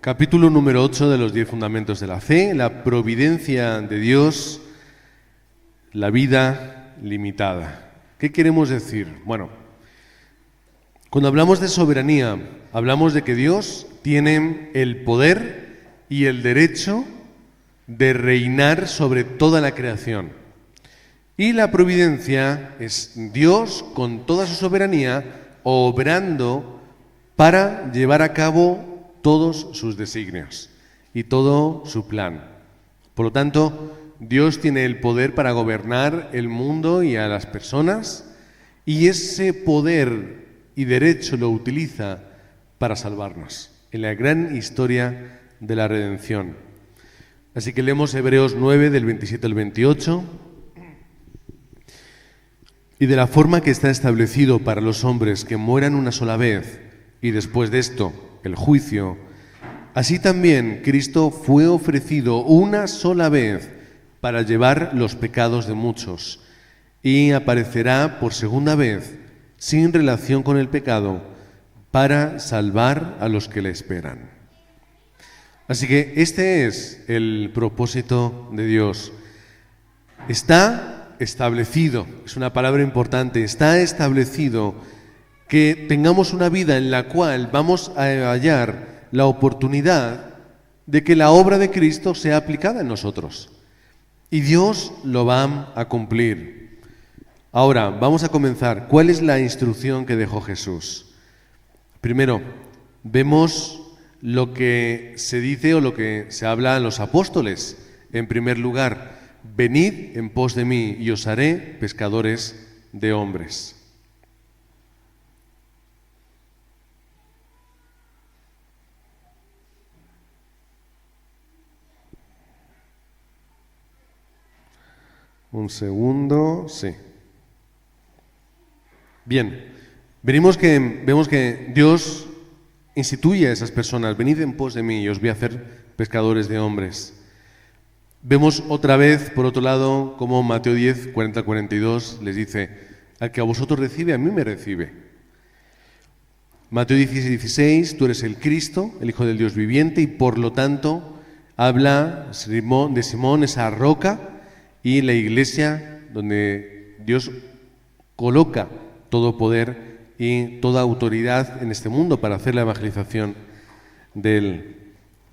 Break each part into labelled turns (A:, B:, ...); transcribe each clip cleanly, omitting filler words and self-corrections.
A: Capítulo número 8 de los 10 fundamentos de la fe, la providencia de Dios, la vida limitada. ¿Qué queremos decir? Bueno, cuando hablamos de soberanía, hablamos de que Dios tiene el poder y el derecho de reinar sobre toda la creación. Y la providencia es Dios, con toda su soberanía, obrando para llevar a cabo todos sus designios y todo su plan. Por lo tanto, Dios tiene el poder para gobernar el mundo y a las personas, y ese poder y derecho lo utiliza para salvarnos en la gran historia de la redención. Así que leemos Hebreos 9, del 27 al 28. Y de la forma que está establecido para los hombres que mueran una sola vez, y después de esto el juicio, así también Cristo fue ofrecido una sola vez para llevar los pecados de muchos, y aparecerá por segunda vez sin relación con el pecado para salvar a los que le esperan. Así que este es el propósito de Dios. Está establecido, es una palabra importante, está establecido que tengamos una vida en la cual vamos a hallar la oportunidad de que la obra de Cristo sea aplicada en nosotros. Y Dios lo va a cumplir. Ahora, vamos a comenzar. ¿Cuál es la instrucción que dejó Jesús? Primero, vemos lo que se dice o lo que se habla a los apóstoles. En primer lugar, venid en pos de mí y os haré pescadores de hombres. Un segundo, sí. Bien, vemos que Dios instituye a esas personas, venid en pos de mí y os voy a hacer pescadores de hombres. Vemos otra vez, por otro lado, como Mateo 10, 40-42 les dice, al que a vosotros recibe, a mí me recibe. Mateo 16, tú eres el Cristo, el Hijo del Dios viviente, y por lo tanto habla de Simón, esa roca, y la iglesia donde Dios coloca todo poder y toda autoridad en este mundo para hacer la evangelización de Él.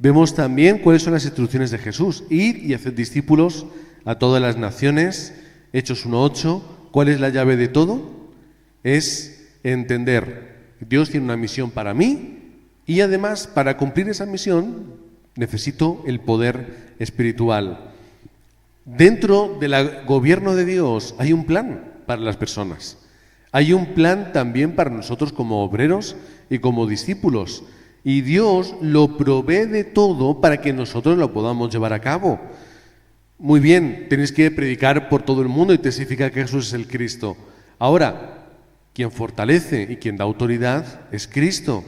A: Vemos también cuáles son las instrucciones de Jesús. Ir y hacer discípulos a todas las naciones. Hechos 1:8. ¿Cuál es la llave de todo? Es entender que Dios tiene una misión para mí y además para cumplir esa misión necesito el poder espiritual. Dentro del gobierno de Dios hay un plan para las personas. Hay un plan también para nosotros como obreros y como discípulos. Y Dios lo provee de todo para que nosotros lo podamos llevar a cabo. Muy bien, tenéis que predicar por todo el mundo y testificar que Jesús es el Cristo. Ahora, quien fortalece y quien da autoridad es Cristo.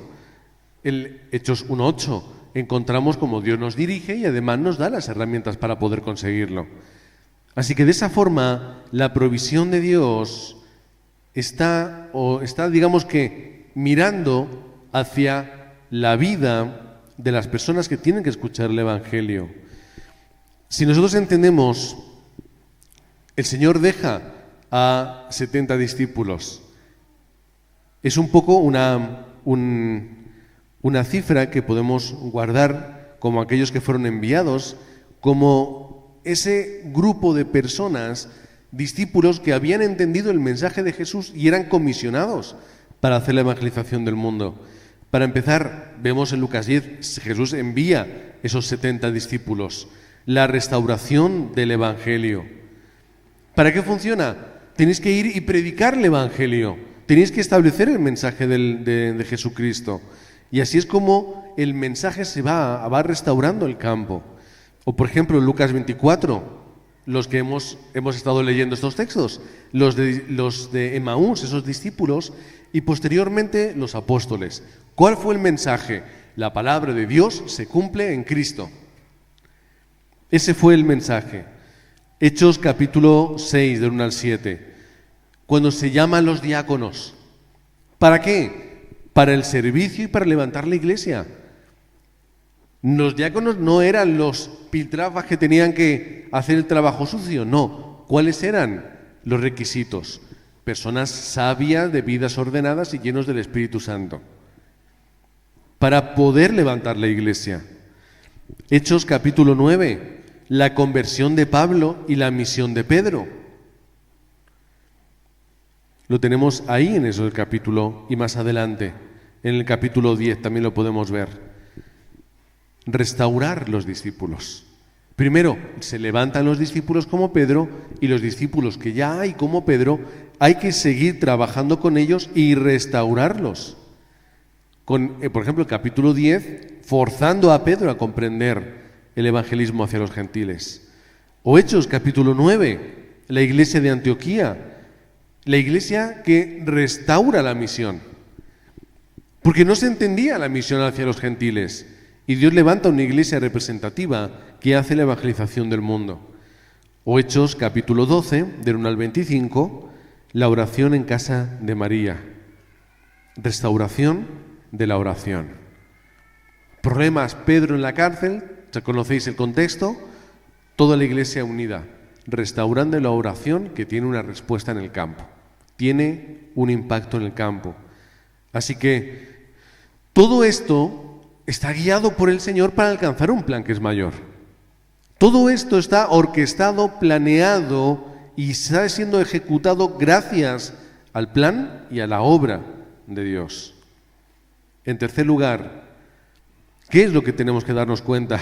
A: En Hechos 1:8 encontramos cómo Dios nos dirige y además nos da las herramientas para poder conseguirlo. Así que de esa forma, la provisión de Dios está digamos que, mirando hacia la vida de las personas que tienen que escuchar el Evangelio. Si nosotros entendemos, el Señor deja a 70 discípulos. Es un poco una cifra que podemos guardar como aquellos que fueron enviados, como ese grupo de personas, discípulos que habían entendido el mensaje de Jesús y eran comisionados para hacer la evangelización del mundo. Para empezar, vemos en Lucas 10, Jesús envía esos 70 discípulos, la restauración del Evangelio. ¿Para qué funciona? Tenéis que ir y predicar el Evangelio, tenéis que establecer el mensaje de Jesucristo. Y así es como el mensaje se va restaurando el campo. O por ejemplo, en Lucas 24, los que hemos estado leyendo estos textos, los de Emaús, esos discípulos, y posteriormente los apóstoles. ¿Cuál fue el mensaje? La palabra de Dios se cumple en Cristo. Ese fue el mensaje. Hechos capítulo 6, del 1 al 7. Cuando se llaman los diáconos. ¿Para qué? Para el servicio y para levantar la iglesia. Los diáconos no eran los piltrafas que tenían que hacer el trabajo sucio, no. ¿Cuáles eran los requisitos? Personas sabias, de vidas ordenadas y llenos del Espíritu Santo, para poder levantar la iglesia. Hechos capítulo 9, la conversión de Pablo y la misión de Pedro. Lo tenemos ahí en ese capítulo y más adelante, en el capítulo 10 también lo podemos ver. Restaurar los discípulos. Primero, se levantan los discípulos como Pedro, y los discípulos que ya hay como Pedro, hay que seguir trabajando con ellos y restaurarlos. Por ejemplo, el capítulo 10, forzando a Pedro a comprender el evangelismo hacia los gentiles. O Hechos capítulo 9, la iglesia de Antioquía, la iglesia que restaura la misión. Porque no se entendía la misión hacia los gentiles. Y Dios levanta una iglesia representativa que hace la evangelización del mundo. O Hechos capítulo 12, del 1 al 25, la oración en casa de María. Restauración de la oración. Problemas, Pedro en la cárcel, ya conocéis el contexto, toda la iglesia unida, restaurando la oración que tiene una respuesta en el campo, tiene un impacto en el campo. Así que todo esto está guiado por el Señor para alcanzar un plan que es mayor. Todo esto está orquestado, planeado y está siendo ejecutado gracias al plan y a la obra de Dios. En tercer lugar, ¿qué es lo que tenemos que darnos cuenta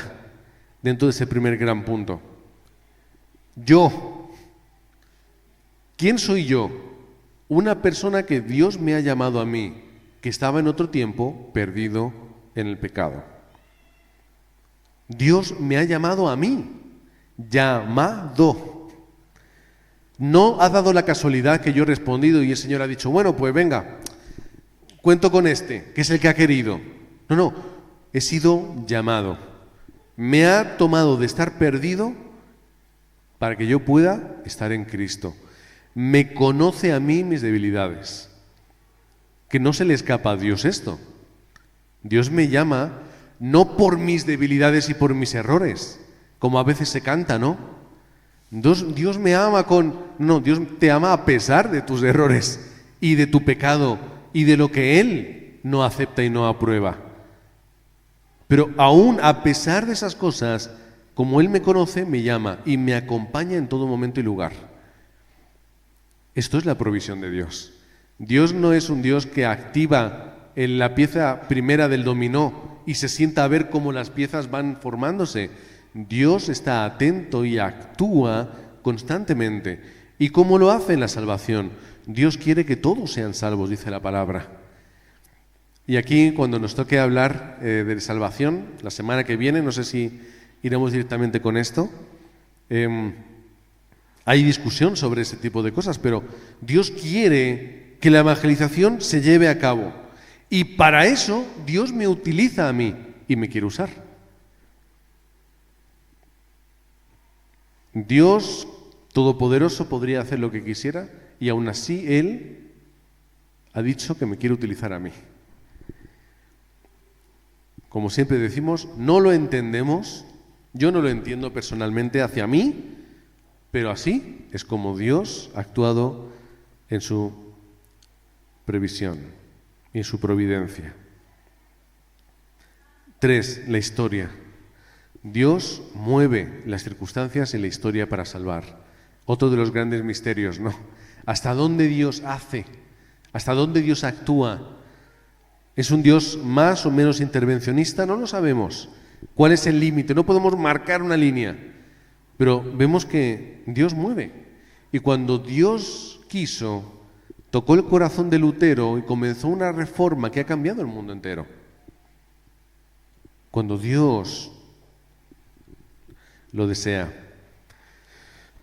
A: dentro de ese primer gran punto? Yo. ¿Quién soy yo? Una persona que Dios me ha llamado a mí, que estaba en otro tiempo perdido en el pecado. Dios me ha llamado a mí, llamado. No ha dado la casualidad que yo he respondido y el Señor ha dicho, bueno, pues venga, cuento con este, que es el que ha querido. No, he sido llamado. Me ha tomado de estar perdido para que yo pueda estar en Cristo. Me conoce a mí mis debilidades. Que no se le escapa a Dios esto. Dios me llama no por mis debilidades y por mis errores, como a veces se canta, ¿no? Dios me ama No, Dios te ama a pesar de tus errores y de tu pecado y de lo que Él no acepta y no aprueba. Pero aún a pesar de esas cosas, como Él me conoce, me llama y me acompaña en todo momento y lugar. Esto es la provisión de Dios. Dios no es un Dios que activa en la pieza primera del dominó y se sienta a ver cómo las piezas van formándose. Dios está atento y actúa constantemente. ¿Y cómo lo hace en la salvación? Dios quiere que todos sean salvos, dice la palabra. Y aquí, cuando nos toque hablar de salvación, la semana que viene, no sé si iremos directamente con esto, hay discusión sobre ese tipo de cosas, pero Dios quiere que la evangelización se lleve a cabo. Y para eso Dios me utiliza a mí y me quiere usar. Dios Todopoderoso podría hacer lo que quisiera y aún así Él ha dicho que me quiere utilizar a mí. Como siempre decimos, no lo entendemos, yo no lo entiendo personalmente hacia mí, pero así es como Dios ha actuado en su previsión y en su providencia. 3. La historia. Dios mueve las circunstancias en la historia para salvar. Otro de los grandes misterios, ¿no? ¿Hasta dónde Dios hace? ¿Hasta dónde Dios actúa? ¿Es un Dios más o menos intervencionista? No lo sabemos. ¿Cuál es el límite? No podemos marcar una línea. Pero vemos que Dios mueve. Y cuando Dios quiso, tocó el corazón de Lutero y comenzó una reforma que ha cambiado el mundo entero. Cuando Dios lo desea.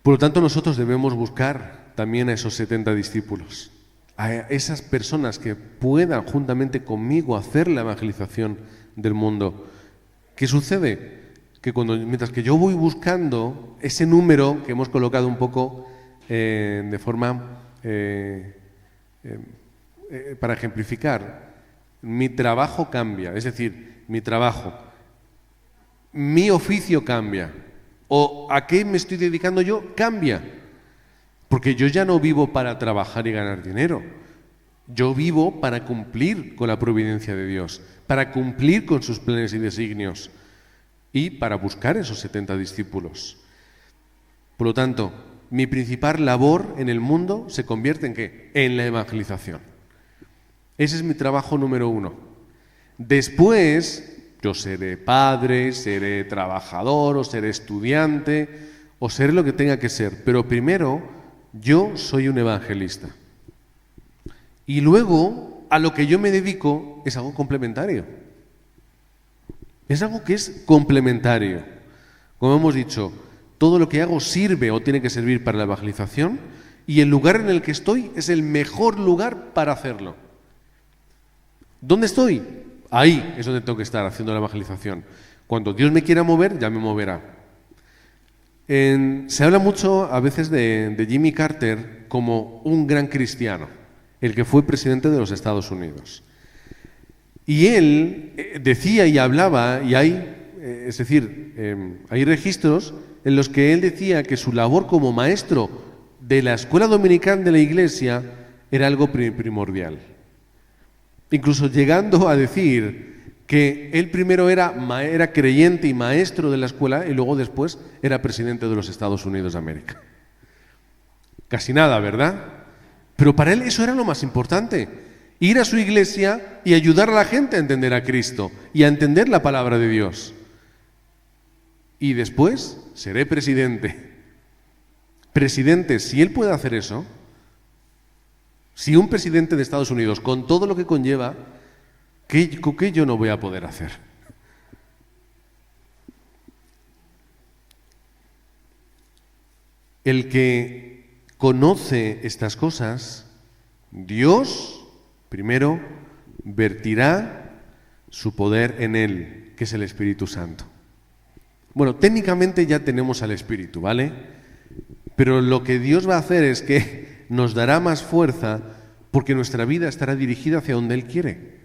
A: Por lo tanto, nosotros debemos buscar también a esos 70 discípulos, a esas personas que puedan juntamente conmigo hacer la evangelización del mundo. ¿Qué sucede? Que mientras que yo voy buscando ese número que hemos colocado un poco de forma para ejemplificar, mi trabajo cambia, es decir, mi trabajo. mi oficio cambia. ¿O a qué me estoy dedicando yo? Cambia. Porque yo ya no vivo para trabajar y ganar dinero. Yo vivo para cumplir con la providencia de Dios, para cumplir con sus planes y designios y para buscar esos 70 discípulos. Por lo tanto, mi principal labor en el mundo se convierte ¿en qué? En la evangelización. Ese es mi trabajo número 1. Después, yo seré padre, seré trabajador, o seré estudiante, o seré lo que tenga que ser. Pero primero, yo soy un evangelista. Y luego, a lo que yo me dedico es algo complementario. Es algo que es complementario. Como hemos dicho, todo lo que hago sirve o tiene que servir para la evangelización y el lugar en el que estoy es el mejor lugar para hacerlo. ¿Dónde estoy? Ahí es donde tengo que estar haciendo la evangelización. Cuando Dios me quiera mover, ya me moverá. Se habla mucho a veces de Jimmy Carter como un gran cristiano, el que fue presidente de los Estados Unidos. Y él decía y hablaba, y hay registros en los que él decía que su labor como maestro de la escuela dominical de la iglesia era algo primordial. Incluso llegando a decir que él primero era creyente y maestro de la escuela y luego después era presidente de los Estados Unidos de América. Casi nada, ¿verdad? Pero para él eso era lo más importante. Ir a su iglesia y ayudar a la gente a entender a Cristo y a entender la palabra de Dios. Y después seré presidente. Presidente, si él puede hacer eso, si un presidente de Estados Unidos, con todo lo que conlleva, ¿qué yo no voy a poder hacer? El que conoce estas cosas, Dios primero vertirá su poder en él, que es el Espíritu Santo. Bueno, técnicamente ya tenemos al Espíritu, ¿vale? Pero lo que Dios va a hacer es que nos dará más fuerza porque nuestra vida estará dirigida hacia donde Él quiere.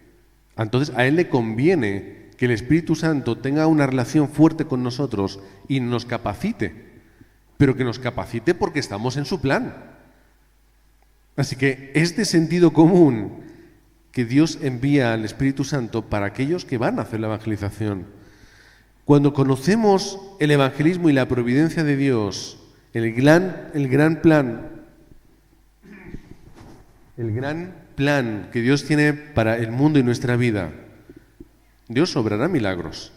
A: Entonces a Él le conviene que el Espíritu Santo tenga una relación fuerte con nosotros y nos capacite, pero que nos capacite porque estamos en su plan. Así que es de sentido común que Dios envía al Espíritu Santo para aquellos que van a hacer la evangelización. Cuando conocemos el evangelismo y la providencia de Dios, el gran plan que Dios tiene para el mundo y nuestra vida, Dios obrará milagros.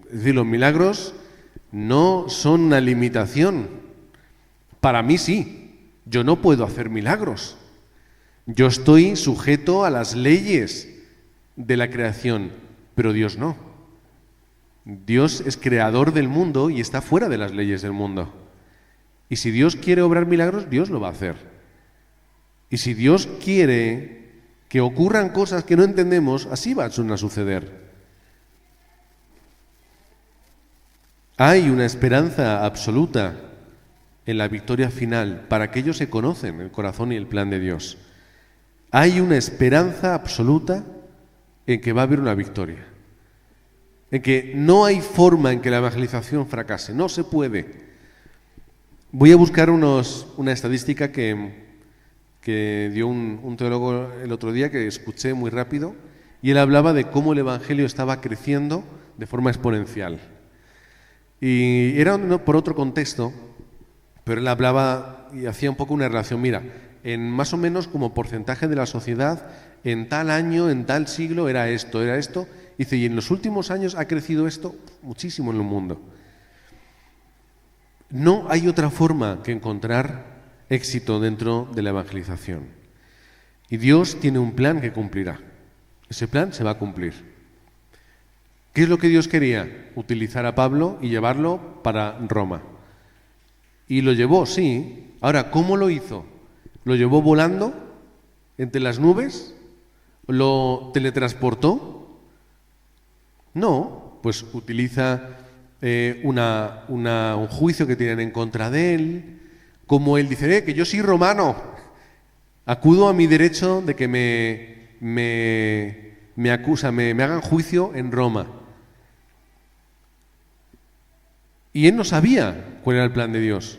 A: Es decir, los milagros no son una limitación. Para mí sí, yo no puedo hacer milagros. Yo estoy sujeto a las leyes de la creación, pero Dios no. Dios es creador del mundo y está fuera de las leyes del mundo. Y si Dios quiere obrar milagros, Dios lo va a hacer. Y si Dios quiere que ocurran cosas que no entendemos, así van a suceder. Hay una esperanza absoluta en la victoria final para aquellos que conocen el corazón y el plan de Dios. Hay una esperanza absoluta en que va a haber una victoria. En que no hay forma en que la evangelización fracase, no se puede. Voy a buscar una estadística que dio un teólogo el otro día que escuché muy rápido y él hablaba de cómo el evangelio estaba creciendo de forma exponencial. Y era por otro contexto, pero él hablaba y hacía un poco una relación. Mira, en más o menos como porcentaje de la sociedad, en tal año, en tal siglo era esto. Dice, y en los últimos años ha crecido esto muchísimo en el mundo. No hay otra forma que encontrar éxito dentro de la evangelización. Y Dios tiene un plan que cumplirá. Ese plan se va a cumplir. ¿Qué es lo que Dios quería? Utilizar a Pablo y llevarlo para Roma. Y lo llevó, sí. Ahora, ¿cómo lo hizo? ¿Lo llevó volando entre las nubes? ¿Lo teletransportó? No, pues utiliza un juicio que tienen en contra de él. Como él dice, que yo soy romano, acudo a mi derecho de que me hagan juicio en Roma. Y él no sabía cuál era el plan de Dios,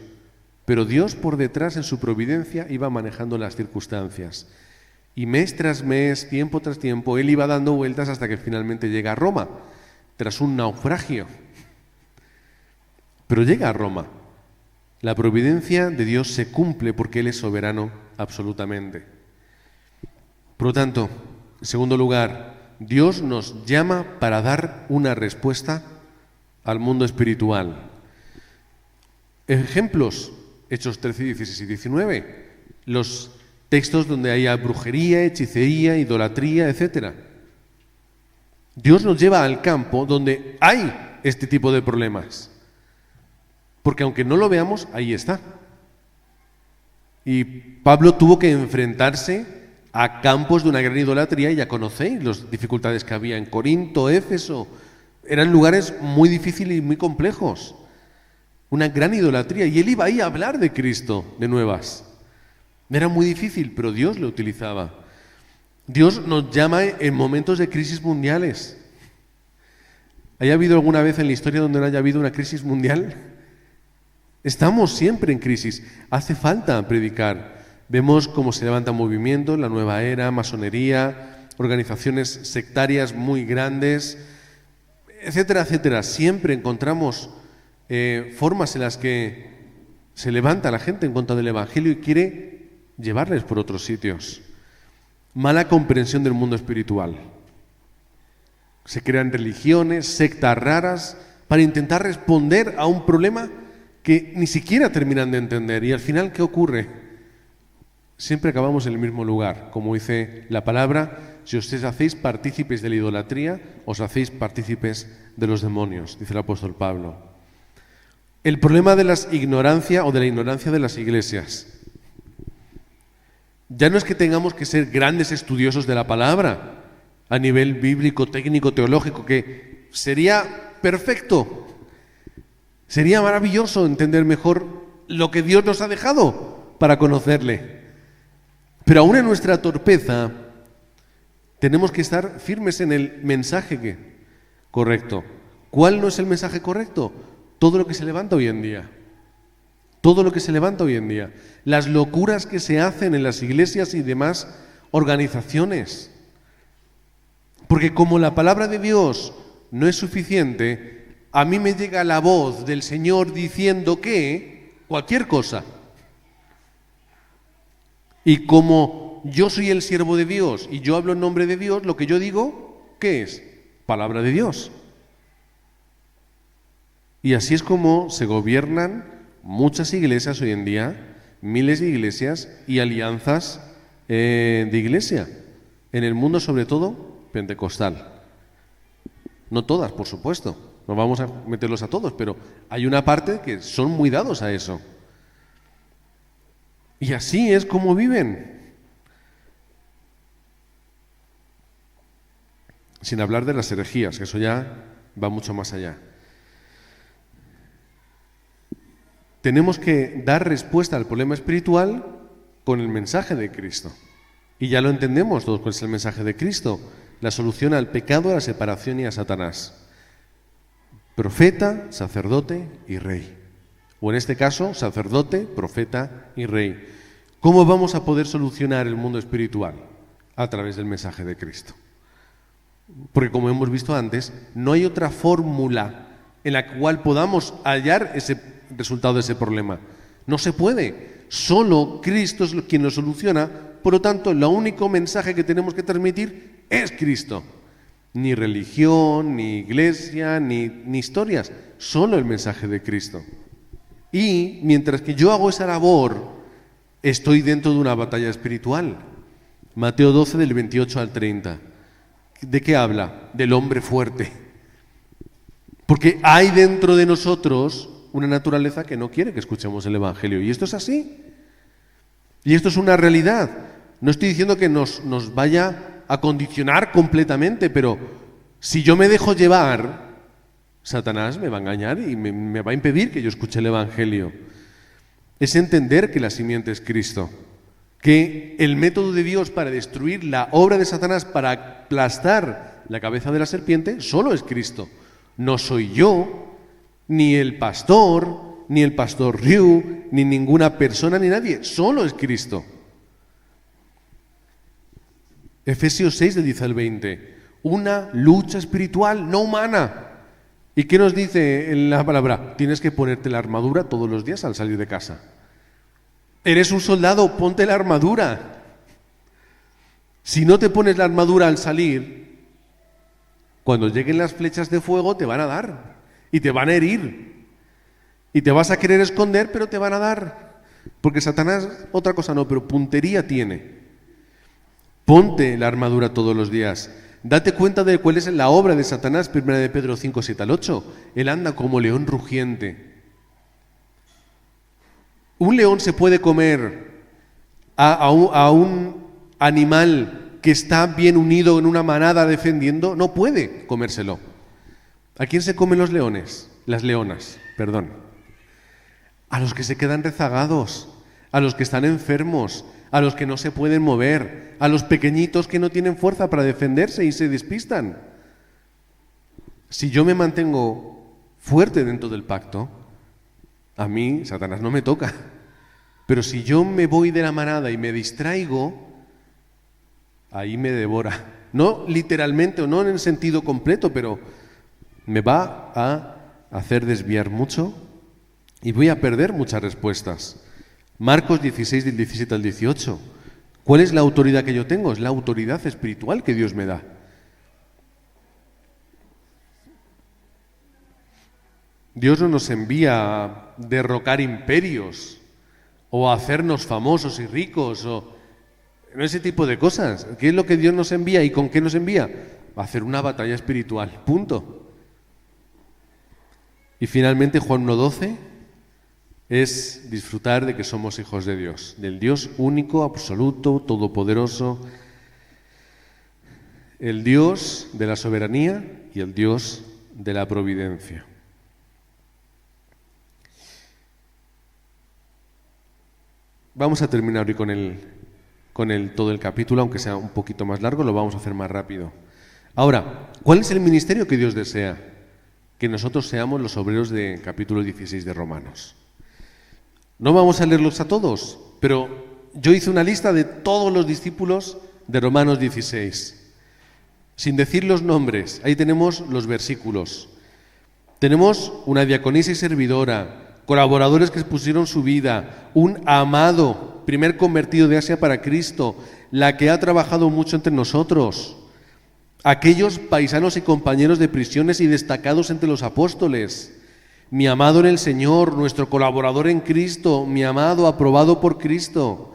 A: pero Dios por detrás en su providencia iba manejando las circunstancias. Y mes tras mes, tiempo tras tiempo, él iba dando vueltas hasta que finalmente llega a Roma, tras un naufragio. Pero llega a Roma. La providencia de Dios se cumple porque Él es soberano absolutamente. Por lo tanto, en segundo lugar, Dios nos llama para dar una respuesta al mundo espiritual. Ejemplos, Hechos 13, 16 y 19. Los textos donde haya brujería, hechicería, idolatría, etc. Dios nos lleva al campo donde hay este tipo de problemas. Porque aunque no lo veamos, ahí está. Y Pablo tuvo que enfrentarse a campos de una gran idolatría, y ya conocéis las dificultades que había en Corinto, Éfeso. Eran lugares muy difíciles y muy complejos. Una gran idolatría. Y él iba ahí a hablar de Cristo, de nuevas. Era muy difícil, pero Dios lo utilizaba. Dios nos llama en momentos de crisis mundiales. ¿Haya habido alguna vez en la historia donde no haya habido una crisis mundial? Estamos siempre en crisis. Hace falta predicar. Vemos cómo se levantan movimientos, la nueva era, masonería, organizaciones sectarias muy grandes, etcétera, etcétera. Siempre encontramos formas en las que se levanta la gente en contra del Evangelio y quiere llevarles por otros sitios. Mala comprensión del mundo espiritual. Se crean religiones, sectas raras, para intentar responder a un problema que ni siquiera terminan de entender. Y al final, ¿qué ocurre? Siempre acabamos en el mismo lugar. Como dice la palabra, si ustedes hacéis partícipes de la idolatría, os hacéis partícipes de los demonios, dice el apóstol Pablo. El problema de la ignorancia o de la ignorancia de las iglesias. Ya no es que tengamos que ser grandes estudiosos de la palabra a nivel bíblico, técnico, teológico, que sería perfecto. Sería maravilloso entender mejor lo que Dios nos ha dejado para conocerle. Pero aún en nuestra torpeza tenemos que estar firmes en el mensaje correcto. ¿Cuál no es el mensaje correcto? Todo lo que se levanta hoy en día. Todo lo que se levanta hoy en día. Las locuras que se hacen en las iglesias y demás organizaciones. Porque como la palabra de Dios no es suficiente, a mí me llega la voz del Señor diciendo que cualquier cosa. Y como yo soy el siervo de Dios y yo hablo en nombre de Dios, lo que yo digo, ¿qué es? Palabra de Dios. Y así es como se gobiernan muchas iglesias hoy en día, miles de iglesias y alianzas de iglesia. En el mundo, sobre todo, pentecostal. No todas, por supuesto. No vamos a meterlos a todos, pero hay una parte que son muy dados a eso. Y así es como viven. Sin hablar de las herejías, que eso ya va mucho más allá. Tenemos que dar respuesta al problema espiritual con el mensaje de Cristo. Y ya lo entendemos todos cuál es el mensaje de Cristo. La solución al pecado, a la separación y a Satanás. Profeta, sacerdote y rey. O en este caso, sacerdote, profeta y rey. ¿Cómo vamos a poder solucionar el mundo espiritual? A través del mensaje de Cristo. Porque como hemos visto antes, no hay otra fórmula en la cual podamos hallar ese resultado de ese problema. No se puede. Solo Cristo es quien lo soluciona. Por lo tanto, el único mensaje que tenemos que transmitir es Cristo. Ni religión, ni iglesia, ni historias. Solo el mensaje de Cristo. Y mientras que yo hago esa labor, estoy dentro de una batalla espiritual. Mateo 12, del 28 al 30. ¿De qué habla? Del hombre fuerte. Porque hay dentro de nosotros una naturaleza que no quiere que escuchemos el Evangelio. Y esto es así. Y esto es una realidad. No estoy diciendo que nos vaya a condicionar completamente, pero si yo me dejo llevar, Satanás me va a engañar y me va a impedir que yo escuche el Evangelio. Es entender que la simiente es Cristo, que el método de Dios para destruir la obra de Satanás, para aplastar la cabeza de la serpiente, solo es Cristo. No soy yo, ni el pastor Ryu, ni ninguna persona, ni nadie. Solo es Cristo. Efesios 6, del 10 al 20. Una lucha espiritual, no humana. ¿Y qué nos dice en la palabra? Tienes que ponerte la armadura todos los días al salir de casa. Eres un soldado, ponte la armadura. Si no te pones la armadura al salir, cuando lleguen las flechas de fuego te van a dar y te van a herir. Y te vas a querer esconder, pero te van a dar. Porque Satanás, otra cosa no, pero puntería tiene. Ponte la armadura todos los días. Date cuenta de cuál es la obra de Satanás, 1 de Pedro 5, 7 al 8. Él anda como león rugiente. Un león se puede comer a un animal que está bien unido en una manada defendiendo. No puede comérselo. ¿A quién se comen los leones? Las leonas, perdón. A los que se quedan rezagados, a los que están enfermos, a los que no se pueden mover, a los pequeñitos que no tienen fuerza para defenderse y se despistan. Si yo me mantengo fuerte dentro del pacto, a mí Satanás no me toca. Pero si yo me voy de la manada y me distraigo, ahí me devora. No literalmente o no en el sentido completo, pero me va a hacer desviar mucho y voy a perder muchas respuestas. Marcos 16, del 17 al 18. ¿Cuál es la autoridad que yo tengo? Es la autoridad espiritual que Dios me da. Dios no nos envía a derrocar imperios o a hacernos famosos y ricos o ese tipo de cosas. ¿Qué es lo que Dios nos envía y con qué nos envía? A hacer una batalla espiritual. Punto. Y finalmente Juan 1:12 es disfrutar de que somos hijos de Dios, del Dios único, absoluto, todopoderoso, el Dios de la soberanía y el Dios de la providencia. Vamos a terminar hoy con todo el capítulo, aunque sea un poquito más largo, lo vamos a hacer más rápido. Ahora, ¿cuál es el ministerio que Dios desea? Que nosotros seamos los obreros del capítulo 16 de Romanos. No vamos a leerlos a todos, pero yo hice una lista de todos los discípulos de Romanos 16, sin decir los nombres. Ahí tenemos los versículos. Tenemos una diaconisa y servidora, colaboradores que pusieron su vida, un amado, primer convertido de Asia para Cristo, la que ha trabajado mucho entre nosotros, aquellos paisanos y compañeros de prisiones y destacados entre los apóstoles, mi amado en el Señor, nuestro colaborador en Cristo, mi amado aprobado por Cristo,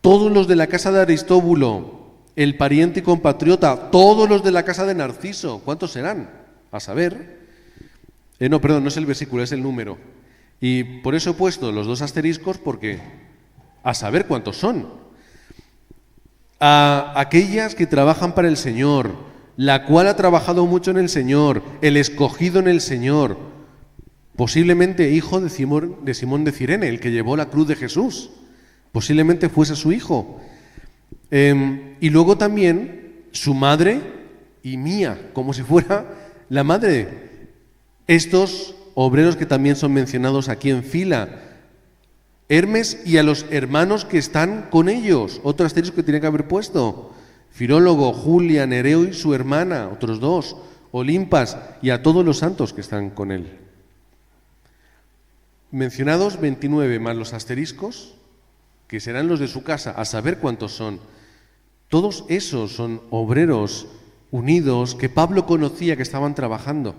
A: todos los de la casa de Aristóbulo, el pariente y compatriota, todos los de la casa de Narciso. ¿Cuántos serán? A saber. No es el versículo, es el número. Y por eso he puesto los dos asteriscos porque a saber cuántos son. A aquellas que trabajan para el Señor, la cual ha trabajado mucho en el Señor, el escogido en el Señor, posiblemente hijo de Simón de Cirene, el que llevó la cruz de Jesús. Posiblemente fuese su hijo. Y luego también su madre y mía, como si fuera la madre. Estos obreros que también son mencionados aquí en fila. Hermes y a los hermanos que están con ellos. Otro asterisco que tiene que haber puesto. Filólogo, Julia, Nereo y su hermana, otros dos. Olimpas y a todos los santos que están con él. Mencionados 29 más los asteriscos, que serán los de su casa, a saber cuántos son. Todos esos son obreros unidos que Pablo conocía que estaban trabajando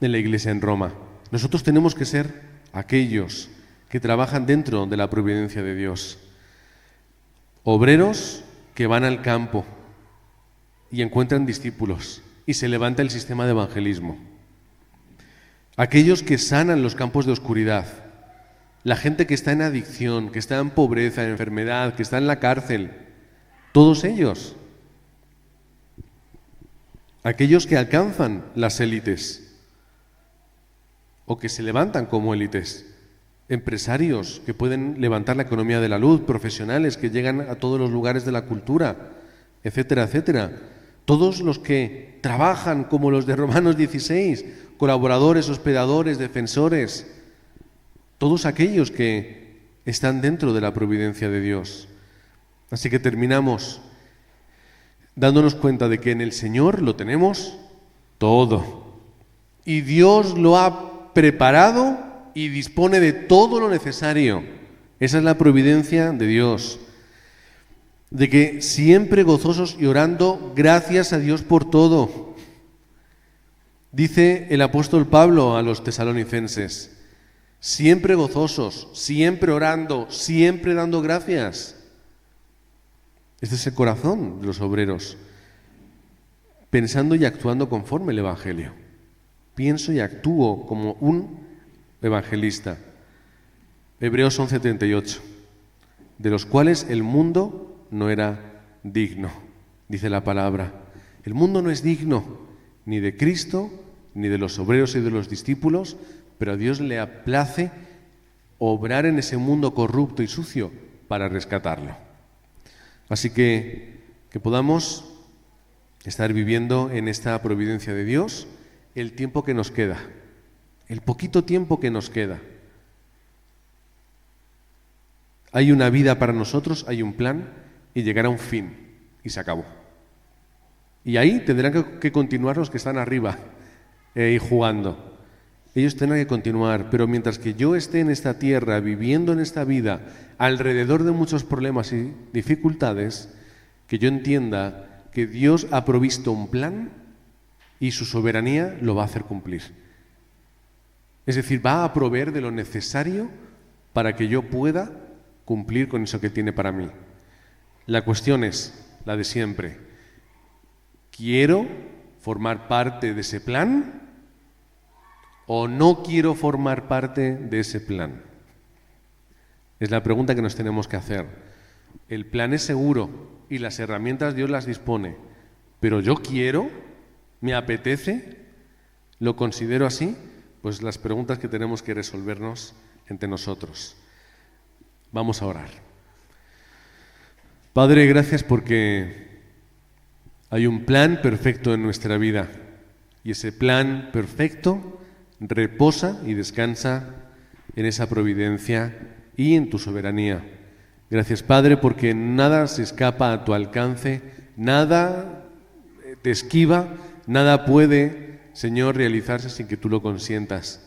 A: en la iglesia en Roma. Nosotros tenemos que ser aquellos que trabajan dentro de la providencia de Dios. Obreros que van al campo y encuentran discípulos y se levanta el sistema de evangelismo. Aquellos que sanan los campos de oscuridad, la gente que está en adicción, que está en pobreza, en enfermedad, que está en la cárcel, todos ellos. Aquellos que alcanzan las élites o que se levantan como élites, empresarios que pueden levantar la economía de la luz, profesionales que llegan a todos los lugares de la cultura, etcétera, etcétera. Todos los que trabajan como los de Romanos 16, colaboradores, hospedadores, defensores, todos aquellos que están dentro de la providencia de Dios. Así que terminamos dándonos cuenta de que en el Señor lo tenemos todo. Y Dios lo ha preparado y dispone de todo lo necesario. Esa es la providencia de Dios. De que siempre gozosos y orando, gracias a Dios por todo. Dice el apóstol Pablo a los tesalonicenses, siempre gozosos, siempre orando, siempre dando gracias. Este es el corazón de los obreros, pensando y actuando conforme el Evangelio. Pienso y actúo como un evangelista. Hebreos 11:38, de los cuales el mundo no era digno, dice la palabra. El mundo no es digno ni de Cristo, ni de los obreros y de los discípulos, pero a Dios le place obrar en ese mundo corrupto y sucio para rescatarlo. Así que podamos estar viviendo en esta providencia de Dios el tiempo que nos queda, el poquito tiempo que nos queda. Hay una vida para nosotros, hay un plan, y llegará a un fin, y se acabó. Y ahí tendrán que continuar los que están arriba y jugando. Ellos tendrán que continuar, pero mientras que yo esté en esta tierra, viviendo en esta vida, alrededor de muchos problemas y dificultades, que yo entienda que Dios ha provisto un plan y su soberanía lo va a hacer cumplir. Es decir, va a proveer de lo necesario para que yo pueda cumplir con eso que tiene para mí. La cuestión es la de siempre. ¿Quiero formar parte de ese plan o no quiero formar parte de ese plan? Es la pregunta que nos tenemos que hacer. El plan es seguro y las herramientas Dios las dispone, pero yo quiero, me apetece, lo considero así, pues las preguntas que tenemos que resolvernos entre nosotros. Vamos a orar. Padre, gracias porque hay un plan perfecto en nuestra vida y ese plan perfecto reposa y descansa en esa providencia y en tu soberanía. Gracias, Padre, porque nada se escapa a tu alcance, nada te esquiva, nada puede, Señor, realizarse sin que tú lo consientas.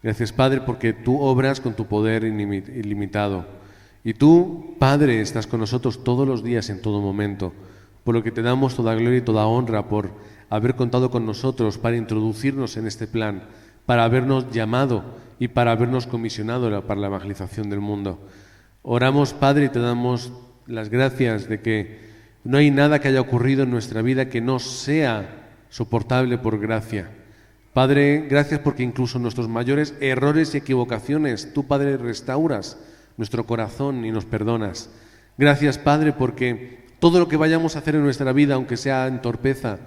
A: Gracias, Padre, porque tú obras con tu poder ilimitado. Y tú, Padre, estás con nosotros todos los días, en todo momento, por lo que te damos toda gloria y toda honra por haber contado con nosotros para introducirnos en este plan, para habernos llamado y para habernos comisionado para la evangelización del mundo. Oramos, Padre, y te damos las gracias de que no hay nada que haya ocurrido en nuestra vida que no sea soportable por gracia. Padre, gracias porque incluso nuestros mayores errores y equivocaciones, tú, Padre, restauras nuestro corazón y nos perdonas. Gracias, Padre, porque todo lo que vayamos a hacer en nuestra vida, aunque sea en torpeza,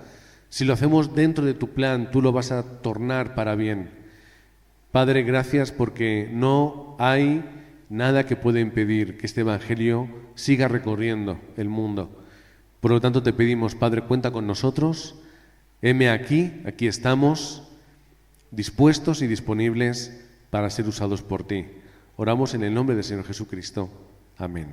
A: si lo hacemos dentro de tu plan, tú lo vas a tornar para bien. Padre, gracias porque no hay nada que pueda impedir que este Evangelio siga recorriendo el mundo. Por lo tanto, te pedimos, Padre, cuenta con nosotros. Heme aquí estamos, dispuestos y disponibles para ser usados por ti. Oramos en el nombre del Señor Jesucristo. Amén.